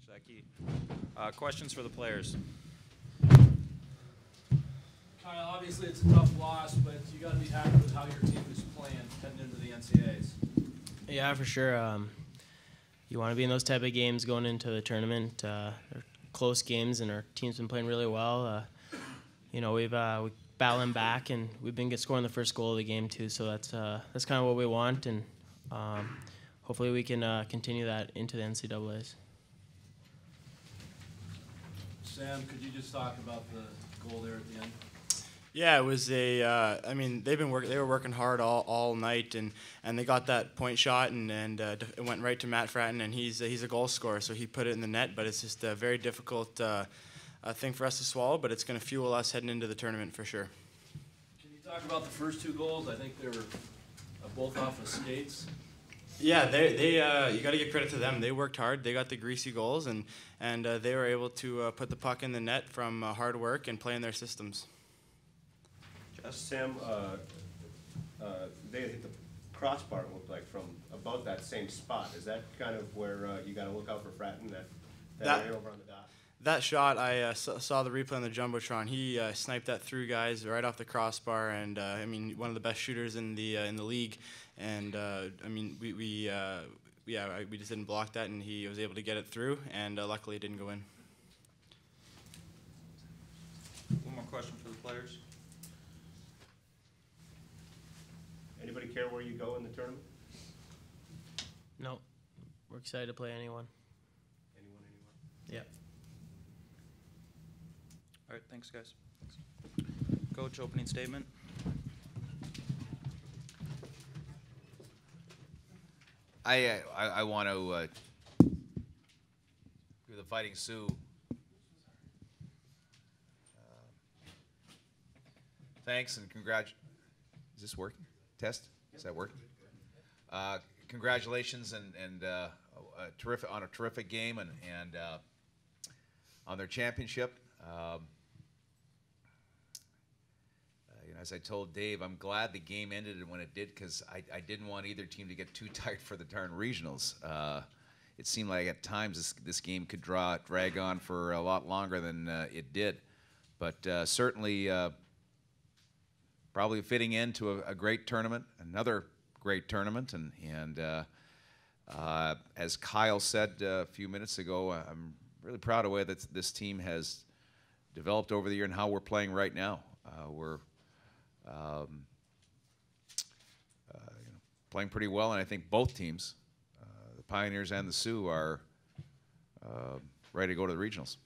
Jackie. Questions for the players? Kyle, obviously it's a tough loss, but you got to be happy with how your team is playing heading into the NCAAs. Yeah, for sure. You want to be in those type of games going into the tournament. They're close games, and our team's been playing really well. We've battling back, and we've been scoring the first goal of the game too. So that's kind of what we want, and hopefully we can continue that into the NCAAs. Sam, could you just talk about the goal there at the end? Yeah, it was I mean, they were working hard all night, and they got that point shot, and it went right to Matt Fratton, and he's a goal scorer, so he put it in the net. But it's just a very difficult thing for us to swallow. But it's going to fuel us heading into the tournament for sure. Can you talk about the first two goals? I think they were both off of skates. Yeah, they you got to give credit to them. They worked hard. They got the greasy goals, and they were able to put the puck in the net from hard work and playing their systems. Sam, they hit the crossbar, it looked like, from about that same spot. Is that kind of where you got to look out for Fratton, that area over on the dot? That shot, I saw the replay on the Jumbotron. He sniped that through, guys, right off the crossbar, and I mean, one of the best shooters in the league. And I mean, we just didn't block that, and he was able to get it through, and luckily it didn't go in. One more question for the players. Anybody care where you go in the tournament? No, we're excited to play anyone. Anyone? Yeah. All right, thanks, guys. Coach, opening statement. I want to give the Fighting Sioux thanks and congratulations. Is this working? Test? Is that working? Congratulations and terrific on a terrific game and on their championship. As I told Dave, I'm glad the game ended when it did because I didn't want either team to get too tight for the darn regionals. It seemed like at times this game could drag on for a lot longer than it did. But certainly probably fitting into a great tournament, another great tournament. And as Kyle said a few minutes ago, I'm really proud of the way that this team has developed over the year and how we're playing right now. We're playing pretty well, and I think both teams, the Pioneers and the Sioux, are ready to go to the regionals.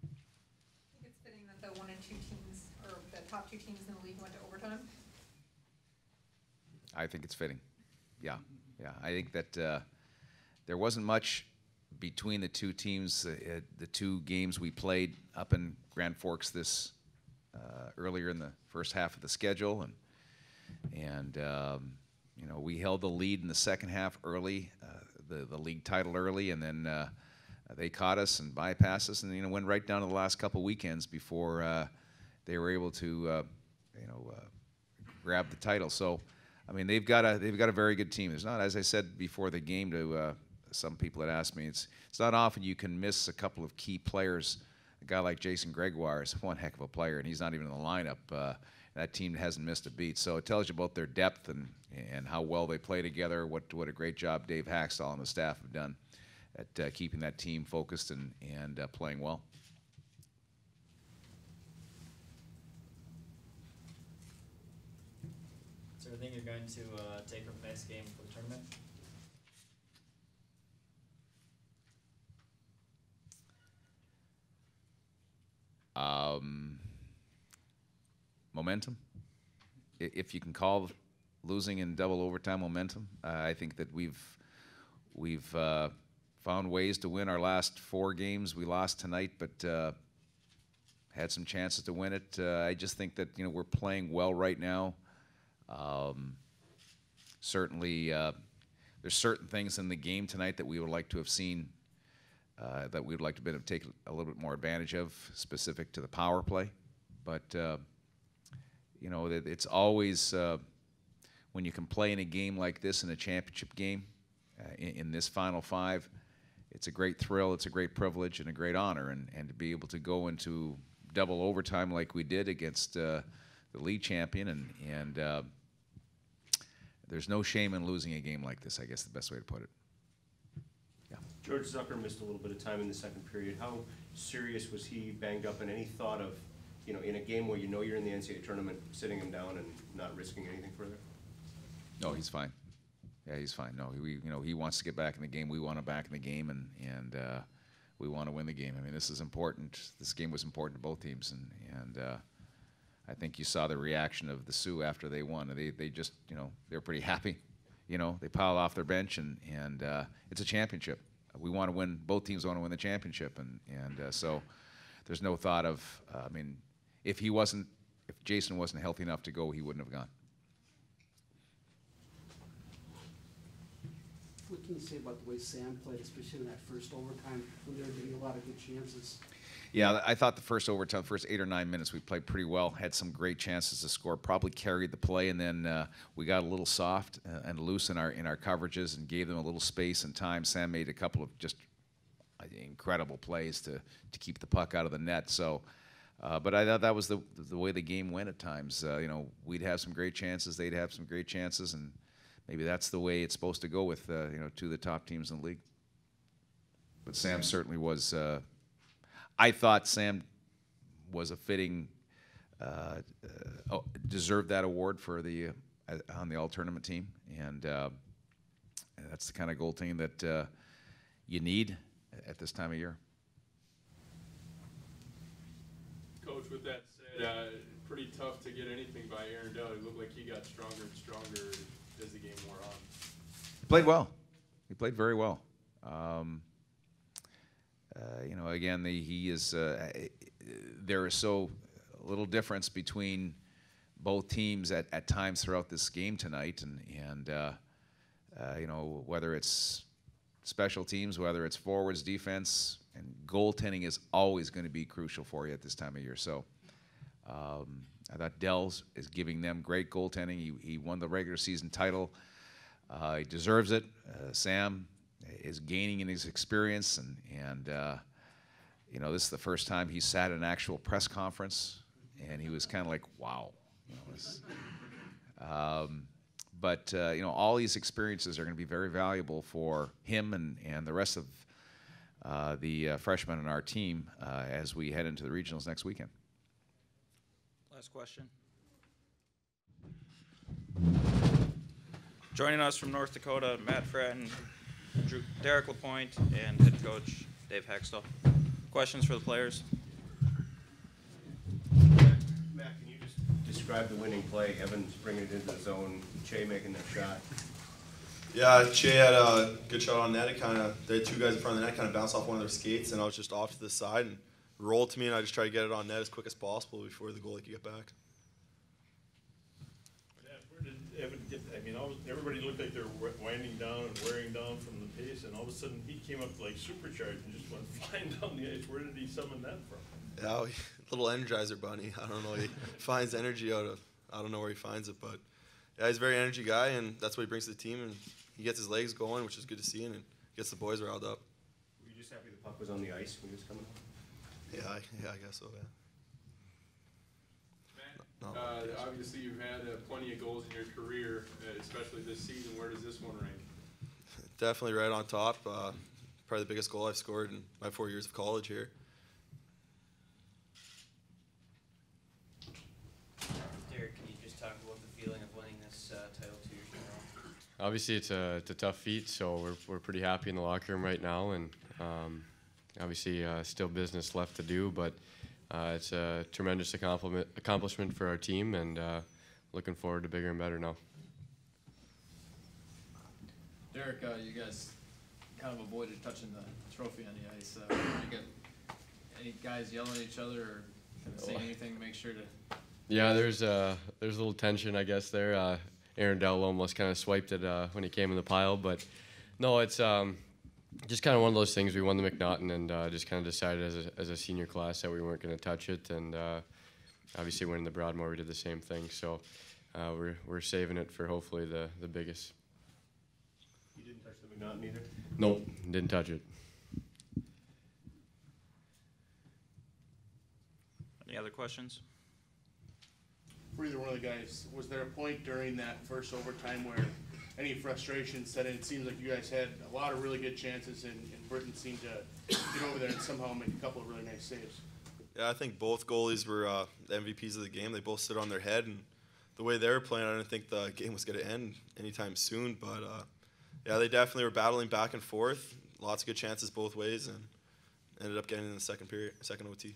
I think it's fitting that the 1 and 2 teams, or the top 2 teams in the league, went to overtime. I think it's fitting. Yeah. I think that there wasn't much between the two teams. The two games we played up in Grand Forks this earlier in the first half of the schedule, and we held the lead in the second half early, the league title early, and then they caught us and bypassed us, and went right down to the last couple weekends before they were able to grab the title. So, I mean, they've got a very good team. There's not, as I said before the game to some people that asked me, it's not often you can miss a couple of key players. A guy like Jason Gregoire is one heck of a player, and he's not even in the lineup. That team hasn't missed a beat. So it tells you about their depth and how well they play together, what a great job Dave Haxtell and the staff have done at keeping that team focused and playing well. Is there anything you're going to take from the next game for the tournament? Momentum, if you can call losing in double overtime momentum. I think that we've found ways to win our last 4 games. We lost tonight, but had some chances to win it. I just think that we're playing well right now. Certainly, there's certain things in the game tonight that we would like to have seen, that we would like to have taken a little bit more advantage of, specific to the power play. But it's always when you can play in a game like this, in a championship game, in this Final Five, it's a great thrill, it's a great privilege, and a great honor, and to be able to go into double overtime like we did against the league champion, and there's no shame in losing a game like this, I guess the best way to put it. Yeah. George Zucker missed a little bit of time in the second period. How serious was he banged up, and any thought of, you know, in a game where you know you're in the NCAA tournament, sitting him down and not risking anything further? No, he's fine. Yeah, he's fine. No, he wants to get back in the game. We want him back in the game, and we want to win the game. I mean, this is important. This game was important to both teams, and I think you saw the reaction of the Sioux after they won. They just, you know, they're pretty happy. You know, they piled off their bench, and it's a championship. We want to win. Both teams want to win the championship, and so there's no thought of. I mean, if Jason wasn't healthy enough to go, he wouldn't have gone. What can you say about the way Sam played, especially in that first overtime when they were getting a lot of good chances? Yeah, I thought the first overtime, first 8 or 9 minutes, we played pretty well. Had some great chances to score. Probably carried the play, and then we got a little soft and loose in our coverages, and gave them a little space and time. Sam made a couple of just incredible plays to keep the puck out of the net. So, but I thought that was the way the game went at times. You know, we'd have some great chances, they'd have some great chances, and maybe that's the way it's supposed to go with you know, two of the top teams in the league. But Sam certainly was. I thought Sam was a fitting, deserved that award for the on the all-tournament team, and that's the kind of goaltending that you need at this time of year. Coach, with that said, pretty tough to get anything by Aaron Dell. It looked like he got stronger and stronger as the game wore on. He played well. He played very well. You know, again, he is. There is so little difference between both teams at times throughout this game tonight, and you know, whether it's special teams, whether it's forwards, defense, and goaltending is always going to be crucial for you at this time of year. So I thought Dell's is giving them great goaltending. He won the regular season title. He deserves it. Sam is gaining in his experience, and you know, this is the first time he sat in an actual press conference, and he was kind of like, wow. You know, but you know, all these experiences are going to be very valuable for him and the rest of the freshmen on our team as we head into the regionals next weekend. Last question. Joining us from North Dakota, Matt Fratton, Derek LaPointe, and head coach Dave Hextall. Questions for the players? Matt, can you just describe the winning play? Evans bringing it into the zone, Che making that shot. Yeah, Che had a good shot on net. It they had two guys in front of the net, kind of bounced off one of their skates, and I was just off to the side and rolled to me, and I just tried to get it on net as quick as possible before the goalie could get back. Yeah, where did Evan get that? I mean, everybody looked like they were winding down and wearing down from the pace, and all of a sudden he came up like supercharged and just went flying down the ice. Where did he summon that from? Yeah, little Energizer bunny. I don't know. He finds energy out of, I don't know where he finds it, but yeah, he's a very energy guy, and that's what he brings to the team, and he gets his legs going, which is good to see, and gets the boys riled up. Were you just happy the puck was on the ice when he was coming up? Yeah, I guess so, yeah. Obviously, you've had plenty of goals in your career, especially this season. Where does this one rank? Definitely right on top. Probably the biggest goal I've scored in my 4 years of college here. Derek, can you just talk about the feeling of winning this title 2 years in a row? Obviously, it's a tough feat, so we're pretty happy in the locker room right now, and obviously still business left to do, but it's a tremendous accomplishment for our team, and looking forward to bigger and better now. Derek, you guys kind of avoided touching the trophy on the ice. You get any guys yelling at each other or kind of saying anything to make sure to? Yeah, there's a little tension, I guess, there. Aaron Dell almost kind of swiped it when he came in the pile, but no, it's just kind of one of those things. We won the McNaughton and just kind of decided as a senior class that we weren't going to touch it, and obviously winning the Broadmoor, we did the same thing. So we're saving it for hopefully the biggest. You didn't touch the McNaughton either? Nope, didn't touch it. Any other questions? For either one of the guys, was there a point during that first overtime where any frustration set in? It seems like you guys had a lot of really good chances, and Britain seemed to get over there and somehow make a couple of really nice saves. Yeah, I think both goalies were the MVPs of the game. They both stood on their head, and the way they were playing, I didn't think the game was going to end anytime soon. But yeah, they definitely were battling back and forth. Lots of good chances both ways, and ended up getting in the second period, second OT.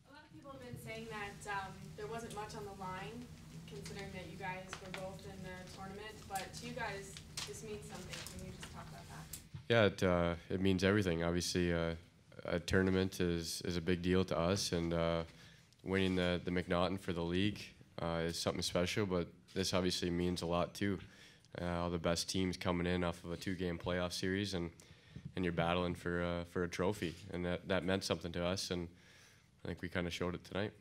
A lot of people have been saying that there wasn't much on the line, considering that you guys were both in the tournament. But to you guys, this means something. Can you just talk about that? Yeah, it means everything. Obviously, a tournament is a big deal to us, and winning the McNaughton for the league is something special. But this obviously means a lot too. All the best teams coming in off of a 2-game playoff series, and you're battling for a trophy, and that meant something to us, and I think we kind of showed it tonight.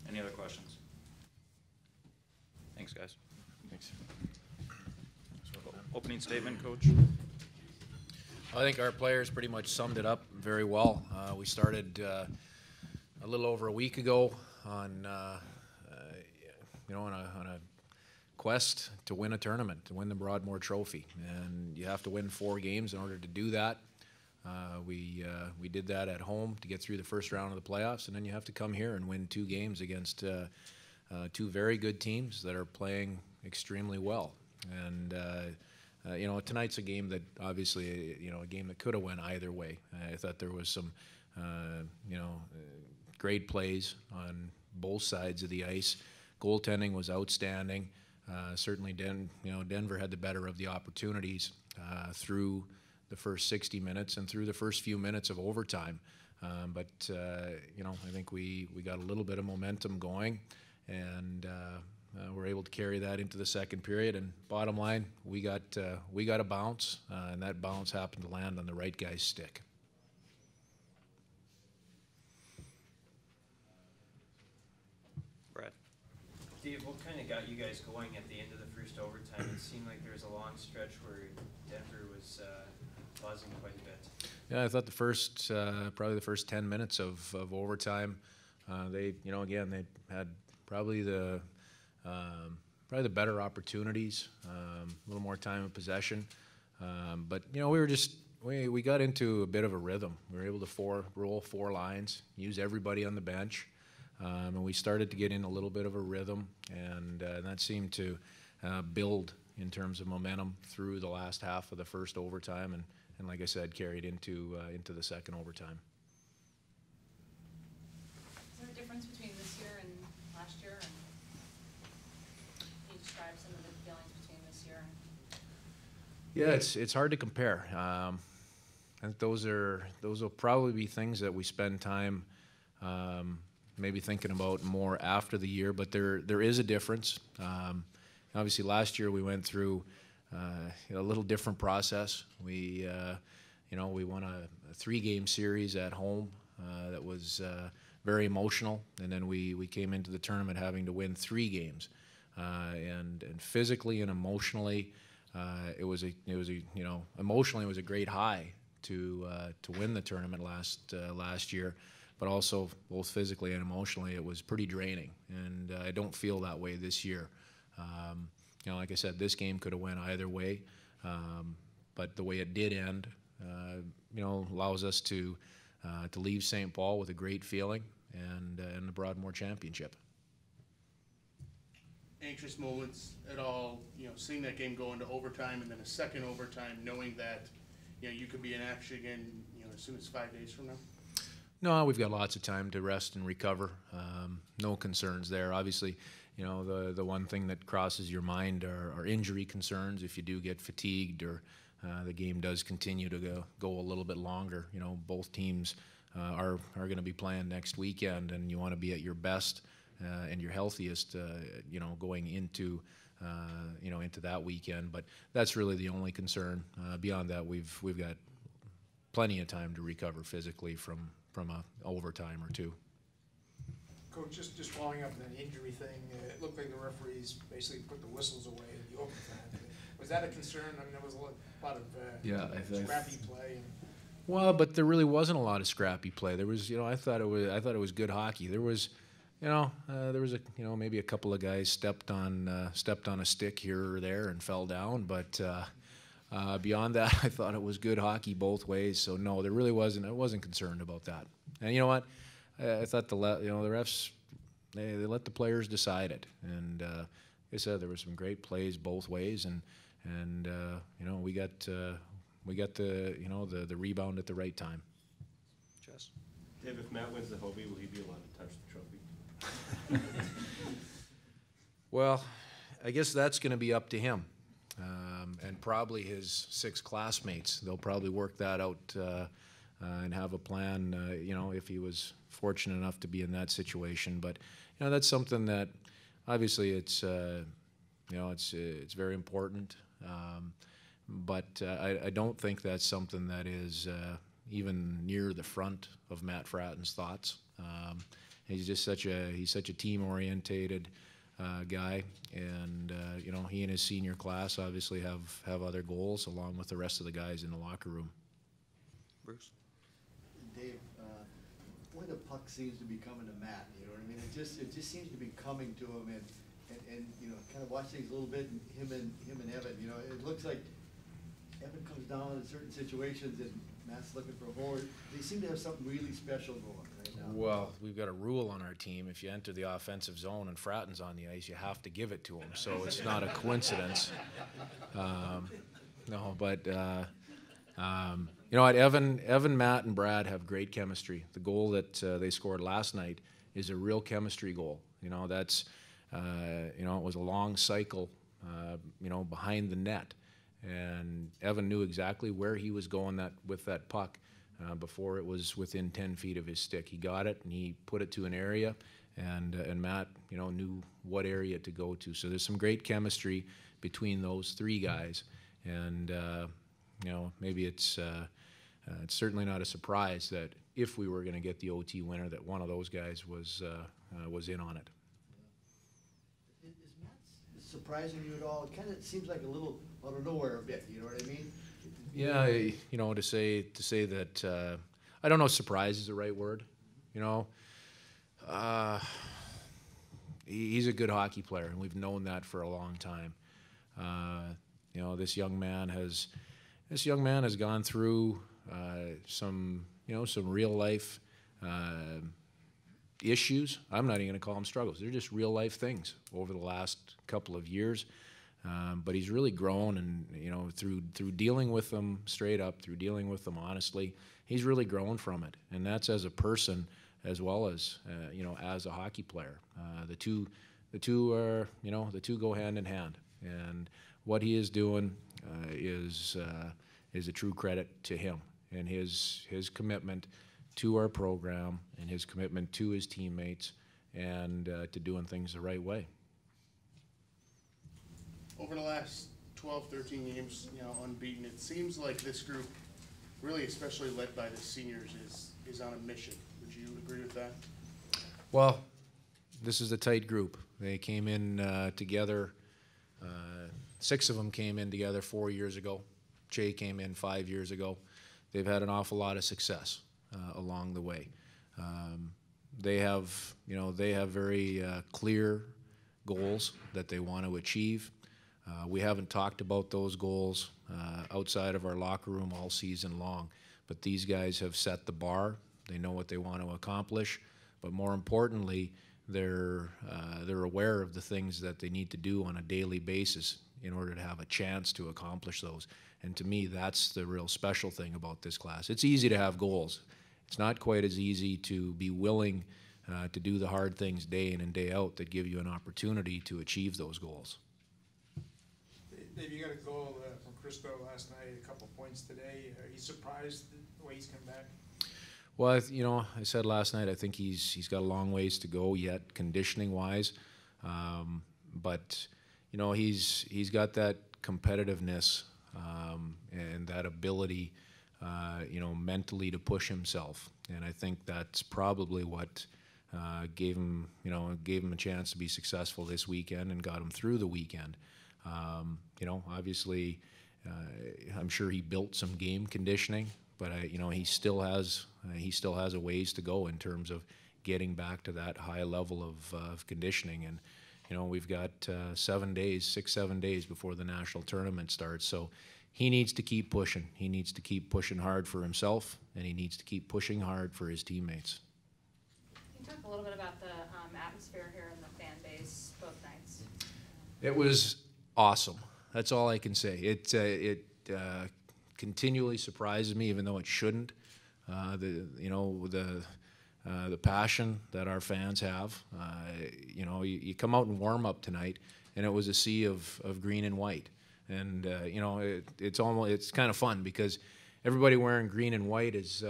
Any other questions? Thanks, guys. Thanks. Opening statement, Coach. I think our players pretty much summed it up very well. We started a little over a week ago on on a quest to win a tournament, to win the Broadmoor Trophy, and you have to win 4 games in order to do that. We did that at home to get through the first round of the playoffs, and then you have to come here and win 2 games against 2 very good teams that are playing extremely well. And tonight's a game that obviously, a game that could have went either way. I thought there was some, great plays on both sides of the ice. Goaltending was outstanding. Certainly, Denver had the better of the opportunities through the first 60 minutes and through the first few minutes of overtime. But I think we got a little bit of momentum going, and we're able to carry that into the second period. And bottom line, we got a bounce, and that bounce happened to land on the right guy's stick. Brad. Dave, what kind of got you guys going at the end of the first overtime? It seemed like there was a long stretch where Denver was buzzing quite a bit. Yeah, I thought probably the first 10 minutes of overtime, they had probably the better opportunities, a little more time of possession. But we got into a bit of a rhythm. We were able to roll 4 lines, use everybody on the bench. And we started to get in a little bit of a rhythm, and that seemed to build in terms of momentum through the last half of the first overtime, and like I said, carried into the second overtime. Is there a difference between this year and last year? And can you describe some of the feelings between this year and? Yeah, it's hard to compare. I think those will probably be things that we spend time maybe thinking about more after the year, but there is a difference. Obviously, last year we went through a little different process. We won a 3-game series at home that was very emotional, and then we came into the tournament having to win 3 games, and physically and emotionally, emotionally it was a great high to win the tournament last year. But also, both physically and emotionally, it was pretty draining, and I don't feel that way this year. Like I said, this game could have went either way, but the way it did end, allows us to leave St. Paul with a great feeling and the Broadmoor Championship. Anxious moments at all, seeing that game go into overtime and then a second overtime, knowing that, you could be in action again, as soon as 5 days from now? No, we've got lots of time to rest and recover. No concerns there. Obviously, the one thing that crosses your mind are injury concerns if you do get fatigued or the game does continue to go a little bit longer. Both teams are going to be playing next weekend, and you want to be at your best and your healthiest, going into that weekend. But that's really the only concern. Beyond that, we've got plenty of time to recover physically from a overtime or 2. Coach, just following up on that injury thing, it looked like the referees basically put the whistles away in the overtime. Was that a concern? I mean, there was a lot of scrappy play. Well, but there really wasn't a lot of scrappy play. There was, I thought it was good hockey. There was, there was maybe a couple of guys stepped on a stick here or there and fell down, but beyond that, I thought it was good hockey both ways. So no, there really wasn't. I wasn't concerned about that. And you know what? I thought the refs they let the players decide it. And like I said, there were some great plays both ways, and we got the rebound at the right time. Jess? Dave, if Matt wins the Hobie, will he be allowed to touch the trophy? Well, I guess that's going to be up to him, and probably his 6 classmates. They'll probably work that out and have a plan, if he was fortunate enough to be in that situation. But, that's something that obviously it's very important. But I don't think that's something that is even near the front of Matt Fratton's thoughts. He's just such a team-orientated guy, and he and his senior class obviously have other goals along with the rest of the guys in the locker room. Bruce? Dave, boy, the puck seems to be coming to Matt. You know what I mean? It just seems to be coming to him, and kind of watch things a little bit. And him and Evan. It looks like Evan comes down in certain situations, and Matt's looking for a forward. They seem to have something really special going right now. Well, we've got a rule on our team: if you enter the offensive zone and Fratton's on the ice, you have to give it to him. So it's not a coincidence. No, but. You know what, Evan, Matt, and Brad have great chemistry. The goal that they scored last night is a real chemistry goal. That's, it was a long cycle, behind the net. And Evan knew exactly where he was going with that puck before it was within 10 feet of his stick. He got it, and he put it to an area, and Matt, knew what area to go to. So there's some great chemistry between those 3 guys. And, maybe it's certainly not a surprise that if we were going to get the OT winner, that one of those guys was in on it. Is Matt surprising you at all? It kind of seems like a little out of nowhere a bit. You know what I mean? Yeah, to say that I don't know. Surprise is the right word. He's a good hockey player, and we've known that for a long time. This young man has gone through some real life issues. I'm not even going to call them struggles. They're just real life things over the last couple of years. But he's really grown, and through dealing with them straight up, through dealing with them honestly, he's really grown from it. And that's as a person as well as as a hockey player. The two go hand in hand. And what he is doing is a true credit to him and his commitment to our program and his commitment to his teammates and to doing things the right way. Over the last 12, 13 games, unbeaten, it seems like this group, really especially led by the seniors, is on a mission. Would you agree with that? Well, this is a tight group. They came in together. 6 of them came in together 4 years ago. Jay came in 5 years ago. They've had an awful lot of success along the way. They have very clear goals that they want to achieve. We haven't talked about those goals outside of our locker room all season long, but these guys have set the bar. They know what they want to accomplish, but more importantly, they're aware of the things that they need to do on a daily basis in order to have a chance to accomplish those. And to me, that's the real special thing about this class. It's easy to have goals. It's not quite as easy to be willing to do the hard things day in and day out that give you an opportunity to achieve those goals. Dave, you got a goal from Christo last night, a couple points today. Are you surprised the way he's come back? Well, I said last night, I think he's got a long ways to go yet, conditioning-wise. But he's got that competitiveness and that ability, mentally to push himself. And I think that's probably what gave him a chance to be successful this weekend and got him through the weekend. Obviously, I'm sure he built some game conditioning, but he still has a ways to go in terms of getting back to that high level of conditioning. And we've got 7 days before the national tournament starts. So he needs to keep pushing. He needs to keep pushing hard for himself, and he needs to keep pushing hard for his teammates. Can you talk a little bit about the atmosphere here in the fan base both nights? It was awesome. That's all I can say. It continually surprises me, even though it shouldn't. The passion that our fans have. You come out and warm up tonight, and it was a sea of green and white. And it's kind of fun because everybody wearing green and white is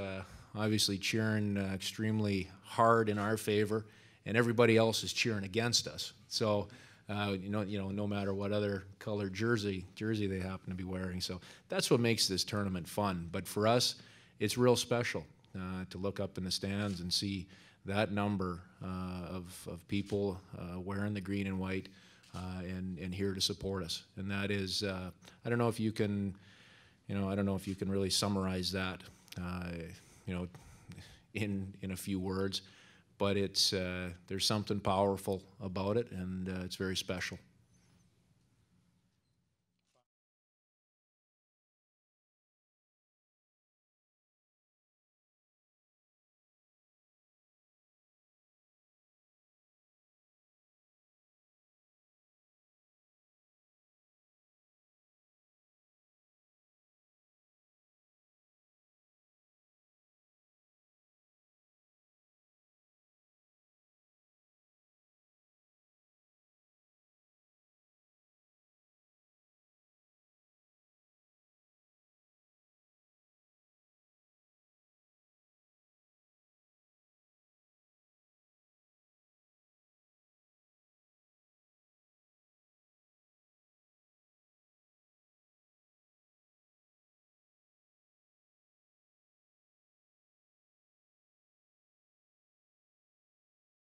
obviously cheering extremely hard in our favor, and everybody else is cheering against us. So no matter what other colored jersey they happen to be wearing. So that's what makes this tournament fun. But for us, it's real special to look up in the stands and see that number of people wearing the green and white and here to support us. And that is, I don't know if you can really summarize that, in a few words, but there's something powerful about it, and it's very special.